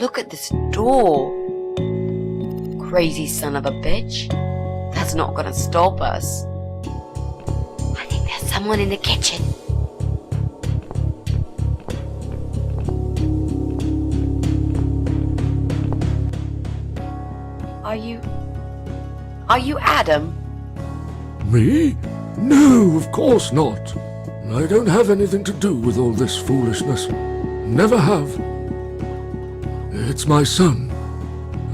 Look at this door. Crazy son of a bitch. That's not gonna stop us. I think there's someone in the kitchen. Are you Adam? Me? No, of course not. I don't have anything to do with all this foolishness. Never have. It's my son.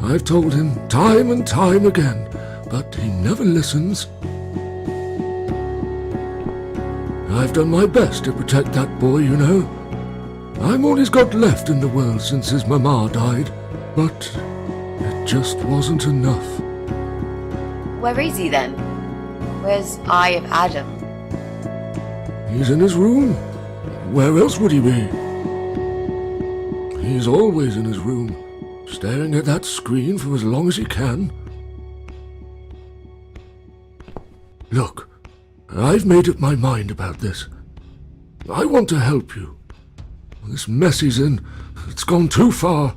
I've told him time and time again, but he never listens. I've done my best to protect that boy, you know. I'm all he's got left in the world since his mama died, but it just wasn't enough. Where is he then? Where's Eye of Adam? He's in his room. Where else would he be? He's always in his room, staring at that screen for as long as he can. Look, I've made up my mind about this. I want to help you. This mess he's in, it's gone too far.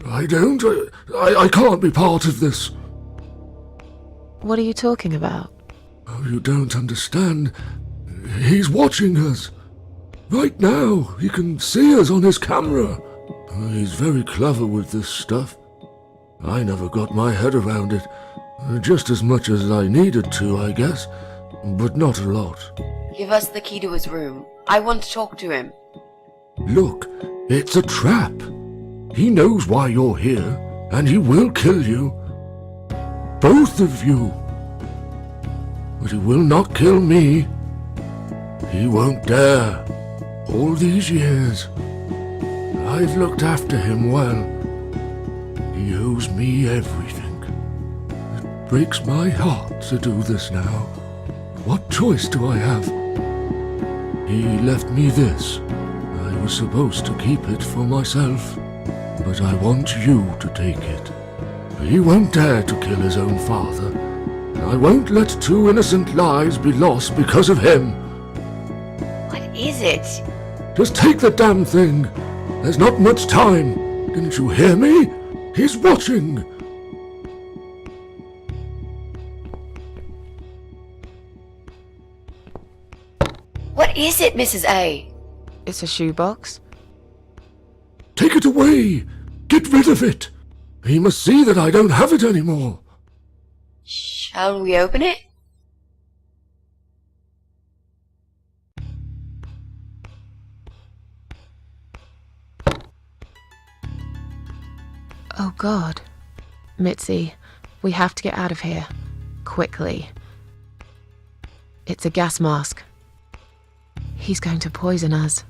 I can't be part of this. What are you talking about? Oh, you don't understand. He's watching us. Right now, he can see us on his camera. He's very clever with this stuff. I never got my head around it. Just as much as I needed to, I guess. But not a lot. Give us the key to his room. I want to talk to him. Look, it's a trap. He knows why you're here, and he will kill you. Both of you. But he will not kill me. He won't dare. All these years, I've looked after him well. He owes me everything. It breaks my heart to do this now. What choice do I have? He left me this. I was supposed to keep it for myself, but I want you to take it. He won't dare to kill his own father. I won't let two innocent lives be lost because of him. What is it? Just take the damn thing. There's not much time. Didn't you hear me? He's watching. What is it, Mrs. A? It's a shoebox. Take it away. Get rid of it. He must see that I don't have it anymore. Shall we open it? Oh God. Mitzi, we have to get out of here. Quickly. It's a gas mask. He's going to poison us.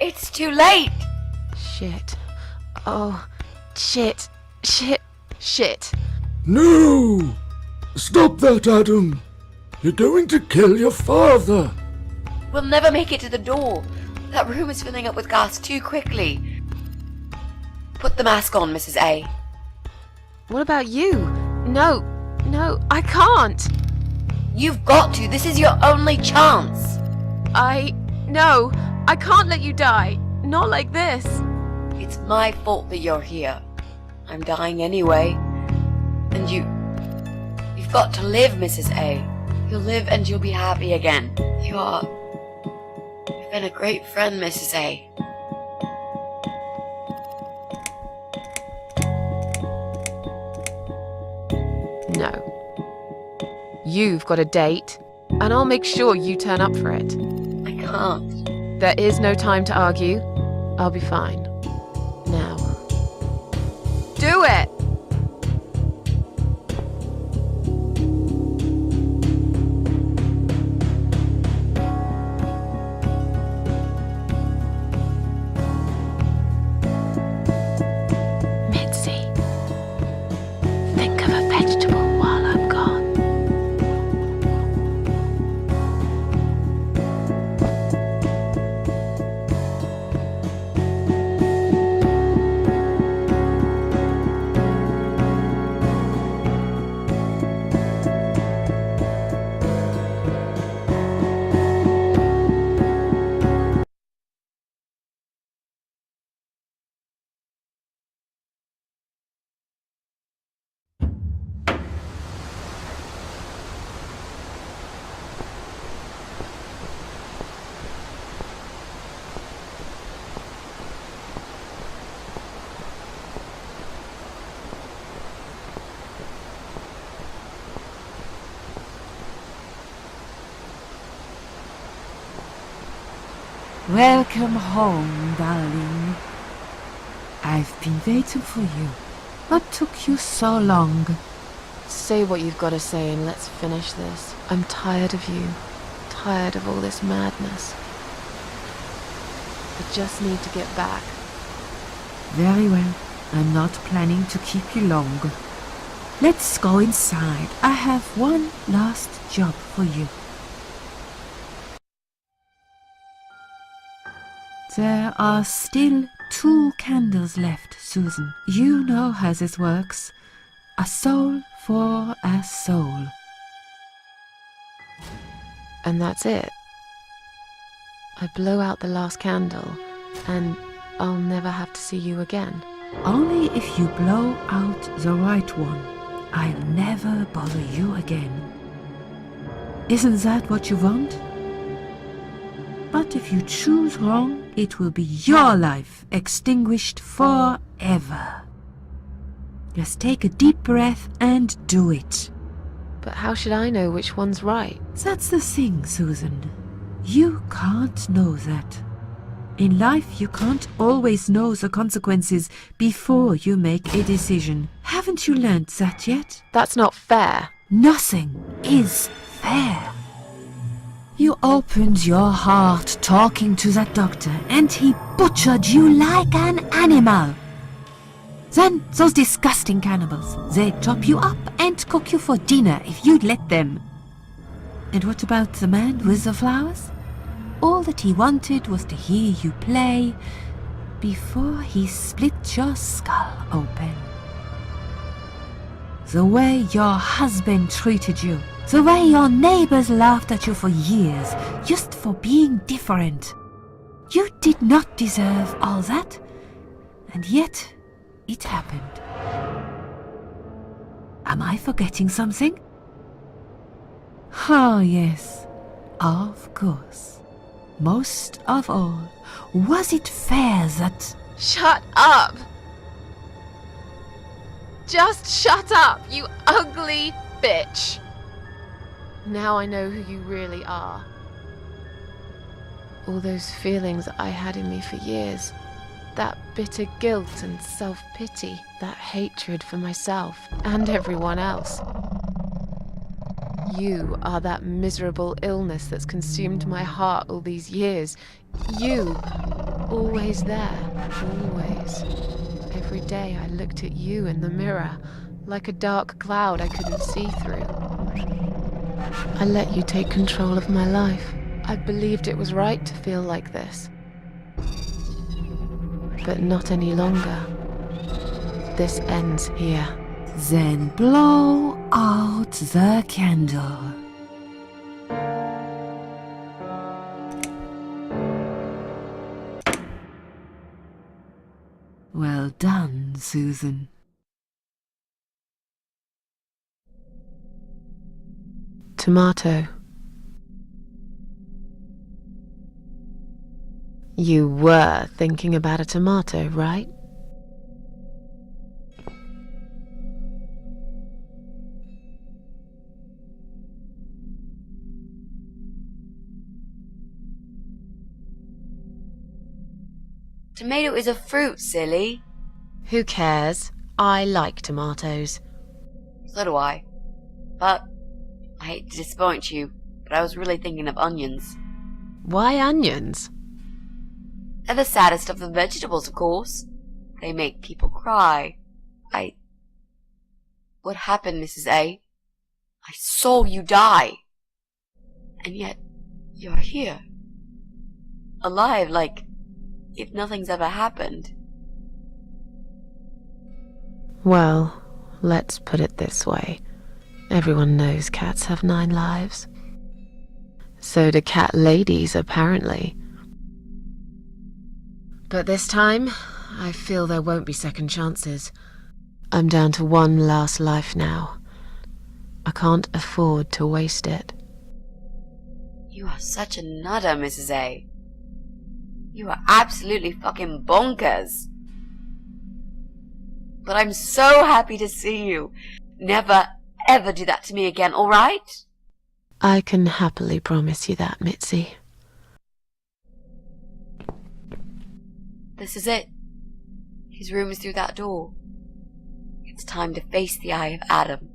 It's too late. Shit. Oh, shit. Shit. No! Stop that, Adam. You're going to kill your father. We'll never make it to the door. That room is filling up with gas too quickly. Put the mask on, Mrs. A. What about you? No, I can't. You've got to. This is your only chance. No, I can't let you die. Not like this. It's my fault that you're here. I'm dying anyway. And you've got to live, Mrs. A. You'll live and you'll be happy again. You've been a great friend, Mrs. A. No. You've got a date, and I'll make sure you turn up for it. I can't. There is no time to argue. I'll be fine. Now. Do it! Mitzi, think of a vegetable one. Welcome home, darling. I've been waiting for you. What took you so long? Say what you've got to say and let's finish this. I'm tired of you. Tired of all this madness. I just need to get back. Very well. I'm not planning to keep you long. Let's go inside. I have one last job for you. There are still 2 candles left, Susan. You know how this works. A soul for a soul. And that's it. I blow out the last candle and I'll never have to see you again. Only if you blow out the right one. I'll never bother you again. Isn't that what you want? But if you choose wrong, it will be your life extinguished forever. Just take a deep breath and do it. But how should I know which one's right? That's the thing, Susan. You can't know that. In life, you can't always know the consequences before you make a decision. Haven't you learned that yet? That's not fair. Nothing is fair. You opened your heart talking to that doctor, and he butchered you like an animal. Then those disgusting cannibals, they'd chop you up and cook you for dinner if you'd let them. And what about the man with the flowers? All that he wanted was to hear you play before he split your skull open. The way your husband treated you, the way your neighbors laughed at you for years, just for being different. You did not deserve all that, and yet it happened. Am I forgetting something? Oh, yes, of course. Most of all, was it fair that... Shut up! Just shut up, you ugly bitch! Now I know who you really are. All those feelings I had in me for years. That bitter guilt and self-pity. That hatred for myself and everyone else. You are that miserable illness that's consumed my heart all these years. You, always there, always. Every day I looked at you in the mirror, like a dark cloud I couldn't see through. I let you take control of my life. I believed it was right to feel like this. But not any longer. This ends here. Then blow out the candle. Well done, Susan. Tomato. You were thinking about a tomato, right? Tomato is a fruit, silly. Who cares? I like tomatoes. So do I. But I hate to disappoint you, but I was really thinking of onions. Why onions? They're the saddest of the vegetables, of course. They make people cry. What happened, Mrs. A? I saw you die. And yet, you're here. Alive, like if nothing's ever happened. Well, let's put it this way. Everyone knows cats have 9 lives. So do cat ladies, apparently. But this time, I feel there won't be second chances. I'm down to one last life now. I can't afford to waste it. You are such a nutter, Mrs. A. You are absolutely fucking bonkers. But I'm so happy to see you. Never, ever do that to me again, alright? I can happily promise you that, Mitzi. This is it. His room is through that door. It's time to face the eye of Adam.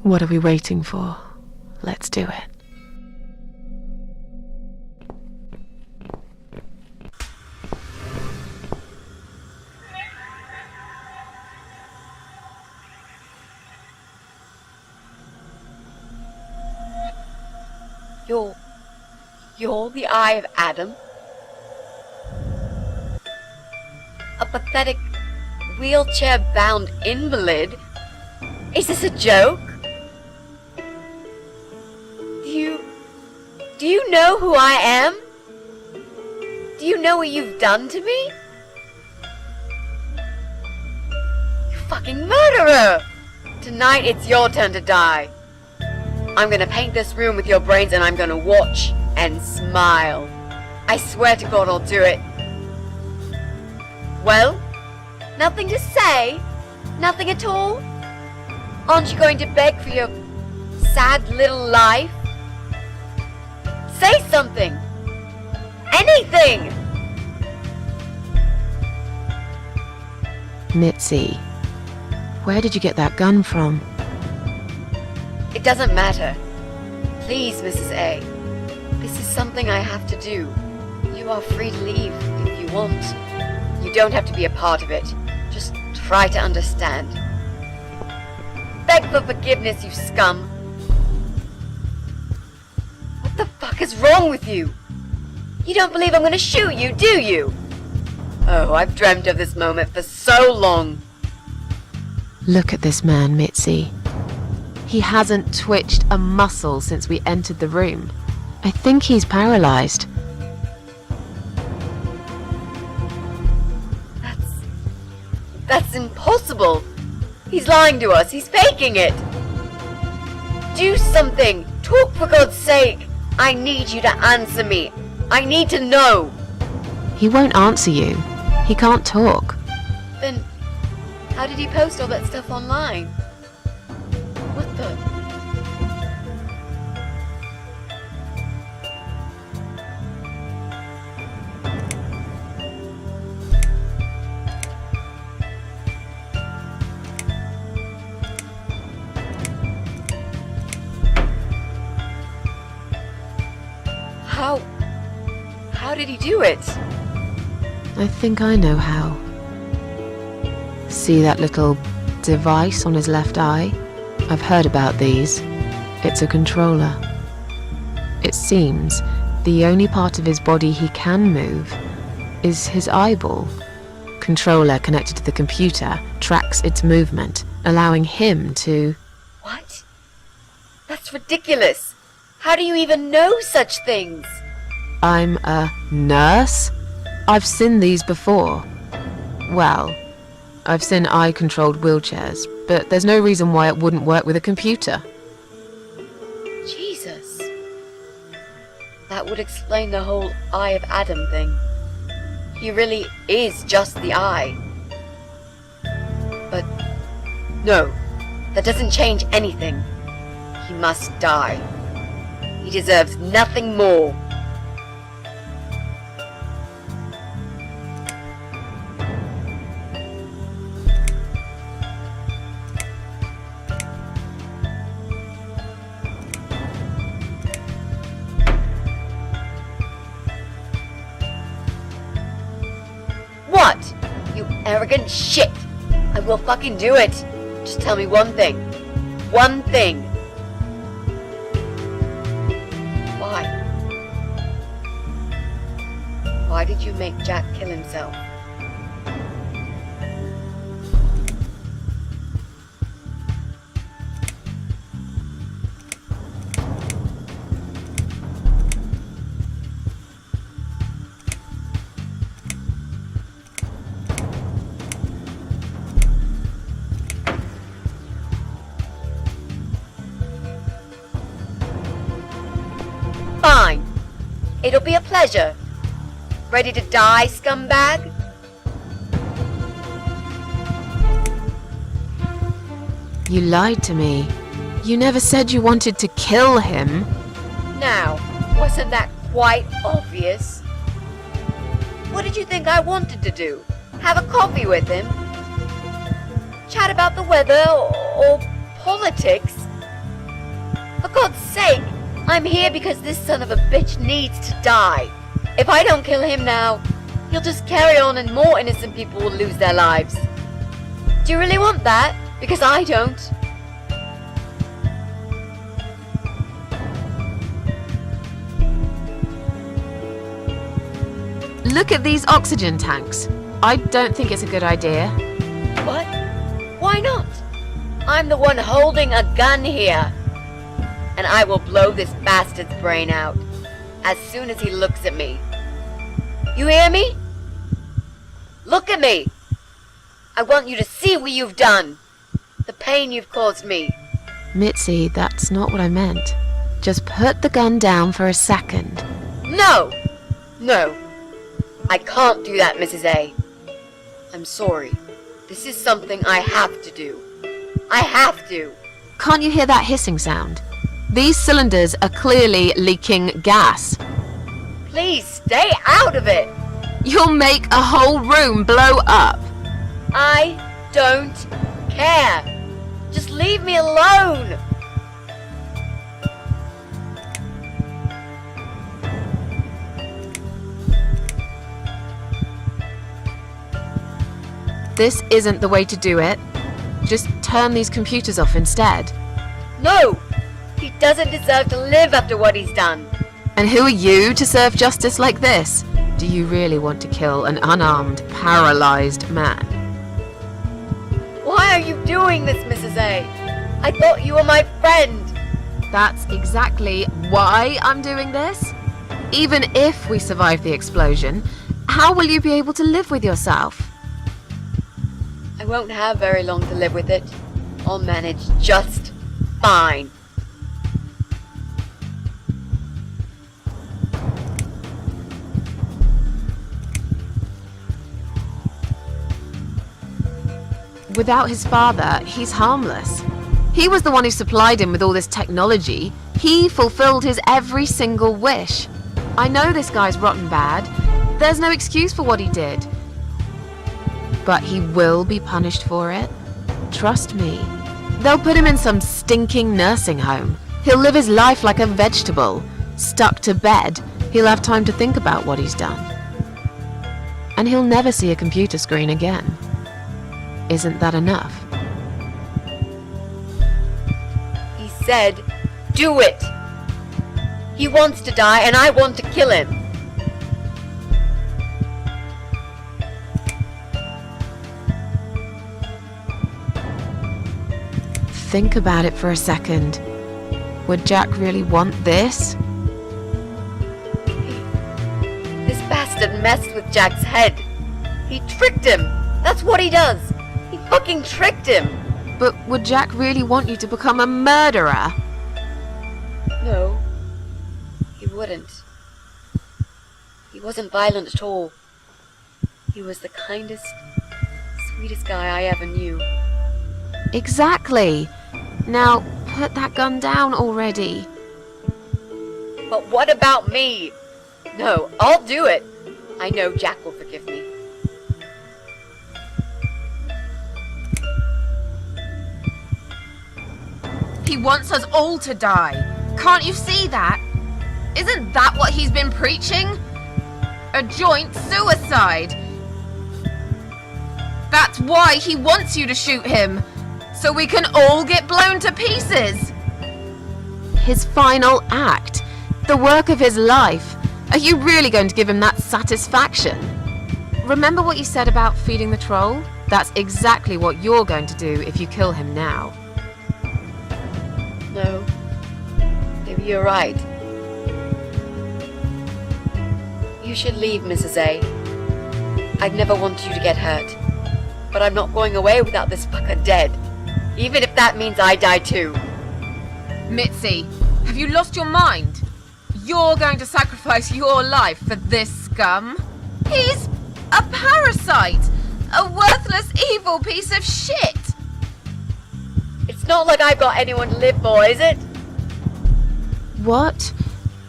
What are we waiting for? Let's do it. You're the eye of Adam? A pathetic, wheelchair-bound invalid? Is this a joke? Do you know who I am? Do you know what you've done to me? You fucking murderer! Tonight it's your turn to die. I'm gonna paint this room with your brains and I'm gonna watch and smile. I swear to God I'll do it. Well, nothing to say? Nothing at all? Aren't you going to beg for your sad little life? Say something! Anything! Mitzi, where did you get that gun from? It doesn't matter. Please, Mrs. A. This is something I have to do. You are free to leave if you want. You don't have to be a part of it. Just try to understand. Beg for forgiveness, you scum. What the fuck is wrong with you? You don't believe I'm gonna shoot you, do you? Oh, I've dreamt of this moment for so long. Look at this man, Mitzi. He hasn't twitched a muscle since we entered the room. I think he's paralyzed. That's impossible. He's lying to us. He's faking it. Do something. Talk for God's sake. I need you to answer me. I need to know. He won't answer you. He can't talk. Then, how did he post all that stuff online? What the? How did he do it? I think I know how. See that little device on his left eye? I've heard about these. It's a controller. It seems the only part of his body he can move is his eyeball. Controller connected to the computer tracks its movement, allowing him to... What? That's ridiculous. How do you even know such things? I'm a nurse? I've seen these before. Well, I've seen eye-controlled wheelchairs, but there's no reason why it wouldn't work with a computer. Jesus. That would explain the whole Eye of Adam thing. He really is just the eye. But no, that doesn't change anything. He must die. He deserves nothing more. What? You arrogant shit! I will fucking do it! Just tell me one thing. One thing! Why? Why did you make Jack kill himself? Fine. It'll be a pleasure. Ready to die, scumbag? You lied to me. You never said you wanted to kill him. Now, wasn't that quite obvious? What did you think I wanted to do? Have a coffee with him? Chat about the weather or politics? For God's sake, I'm here because this son of a bitch needs to die. If I don't kill him now, he'll just carry on and more innocent people will lose their lives. Do you really want that? Because I don't. Look at these oxygen tanks. I don't think it's a good idea. What? Why not? I'm the one holding a gun here. And I will blow this bastard's brain out as soon as he looks at me. You hear me? Look at me. I want you to see what you've done. The pain you've caused me. Mitzi, that's not what I meant. Just put the gun down for a second. No! No. I can't do that, Mrs. A. I'm sorry. This is something I have to do. I have to. Can't you hear that hissing sound? These cylinders are clearly leaking gas. Please stay out of it. You'll make a whole room blow up. I don't care. Just leave me alone. This isn't the way to do it. Just turn these computers off instead. No! He doesn't deserve to live after what he's done. And who are you to serve justice like this? Do you really want to kill an unarmed, paralyzed man? Why are you doing this, Mrs. A? I thought you were my friend. That's exactly why I'm doing this. Even if we survive the explosion, how will you be able to live with yourself? I won't have very long to live with it. I'll manage just fine. Without his father, he's harmless. He was the one who supplied him with all this technology. He fulfilled his every single wish. I know this guy's rotten bad. There's no excuse for what he did. But he will be punished for it. Trust me. They'll put him in some stinking nursing home. He'll live his life like a vegetable. Stuck to bed, he'll have time to think about what he's done. And he'll never see a computer screen again. Isn't that enough? He said, do it. He wants to die and I want to kill him. Think about it for a second. Would Jack really want this? This bastard messed with Jack's head. He tricked him. That's what he does. He fucking tricked him. But would Jack really want you to become a murderer? No, he wouldn't. He wasn't violent at all. He was the kindest, sweetest guy I ever knew. Exactly. Now, put that gun down already. But what about me? No, I'll do it. I know Jack will forgive me. He wants us all to die. Can't you see that? Isn't that what he's been preaching? A joint suicide. That's why he wants you to shoot him. So we can all get blown to pieces. His final act. The work of his life. Are you really going to give him that satisfaction? Remember what you said about feeding the troll? That's exactly what you're going to do if you kill him now. No, maybe you're right. You should leave, Mrs. A. I'd never want you to get hurt. But I'm not going away without this fucker dead. Even if that means I die too. Mitzi, have you lost your mind? You're going to sacrifice your life for this scum? He's a parasite! A worthless, evil piece of shit! It's not like I've got anyone to live for, is it? What?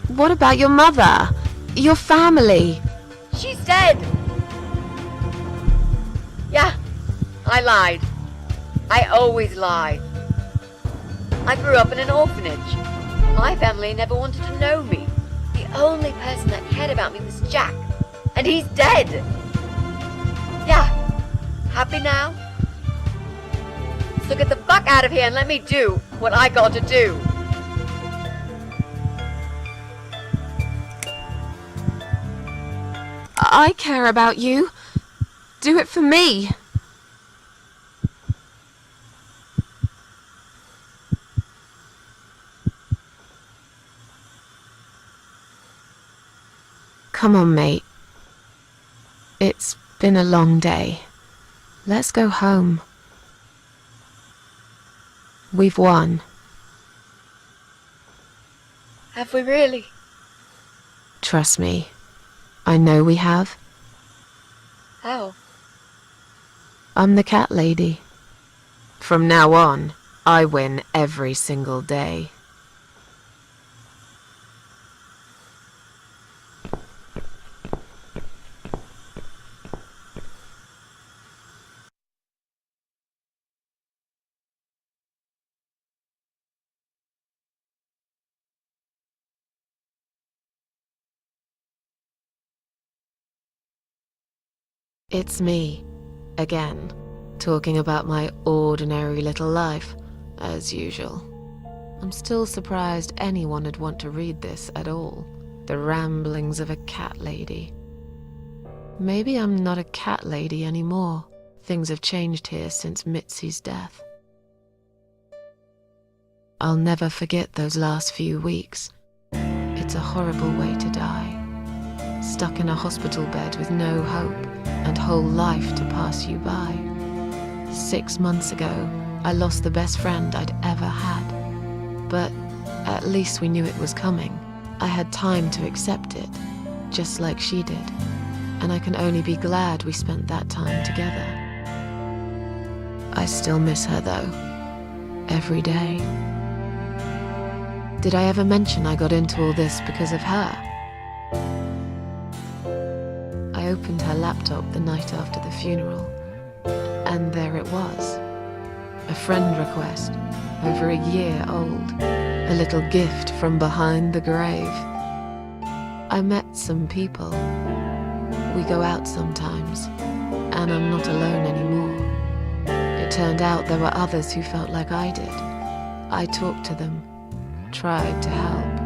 What about your mother? Your family? She's dead! Yeah, I lied. I always lie. I grew up in an orphanage. My family never wanted to know me. The only person that cared about me was Jack. And he's dead! Yeah, happy now? So get the fuck out of here and let me do what I got to do. I care about you. Do it for me. Come on, mate. It's been a long day. Let's go home. We've won. Have we really? Trust me. I know we have. How? I'm the cat lady. From now on, I win every single day. It's me, again, talking about my ordinary little life, as usual. I'm still surprised anyone would want to read this at all. The ramblings of a cat lady. Maybe I'm not a cat lady anymore. Things have changed here since Mitzi's death. I'll never forget those last few weeks. It's a horrible way to die. Stuck in a hospital bed with no hope and whole life to pass you by. 6 months ago, I lost the best friend I'd ever had. But at least we knew it was coming. I had time to accept it, just like she did. And I can only be glad we spent that time together. I still miss her though, every day. Did I ever mention I got into all this because of her? I opened her laptop the night after the funeral, and there it was. A friend request, over a year old, a little gift from behind the grave. I met some people. We go out sometimes, and I'm not alone anymore. It turned out there were others who felt like I did. I talked to them, tried to help.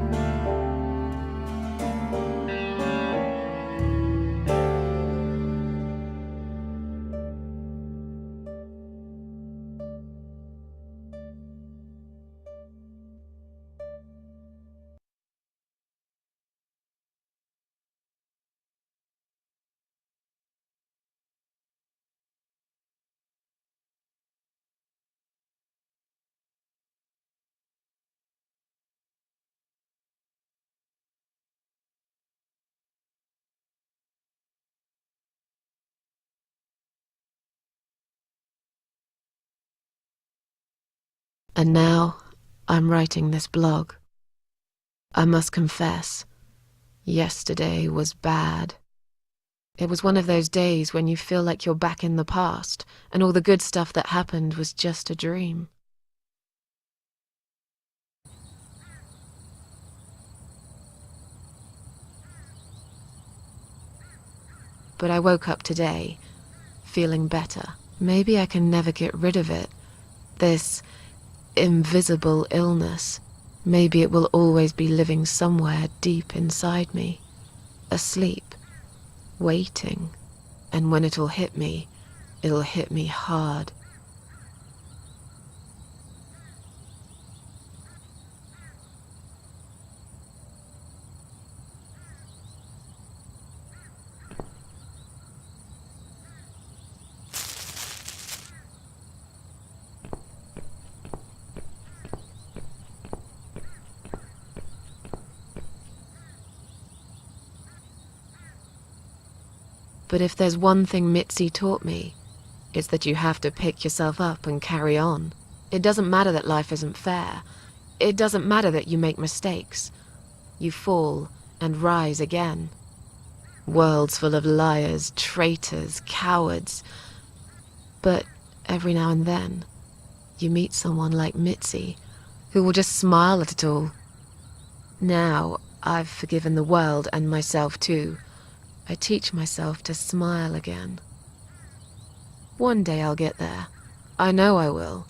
And now, I'm writing this blog. I must confess, yesterday was bad. It was one of those days when you feel like you're back in the past, and all the good stuff that happened was just a dream. But I woke up today, feeling better. Maybe I can never get rid of it. This invisible illness. Maybe it will always be living somewhere deep inside me, asleep, waiting, and when it'll hit me hard. But if there's one thing Mitzi taught me, it's that you have to pick yourself up and carry on. It doesn't matter that life isn't fair. It doesn't matter that you make mistakes. You fall and rise again. Worlds full of liars, traitors, cowards. But every now and then, you meet someone like Mitzi, who will just smile at it all. Now, I've forgiven the world and myself too. I teach myself to smile again. One day I'll get there. I know I will.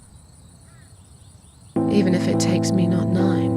Even if it takes me not 9.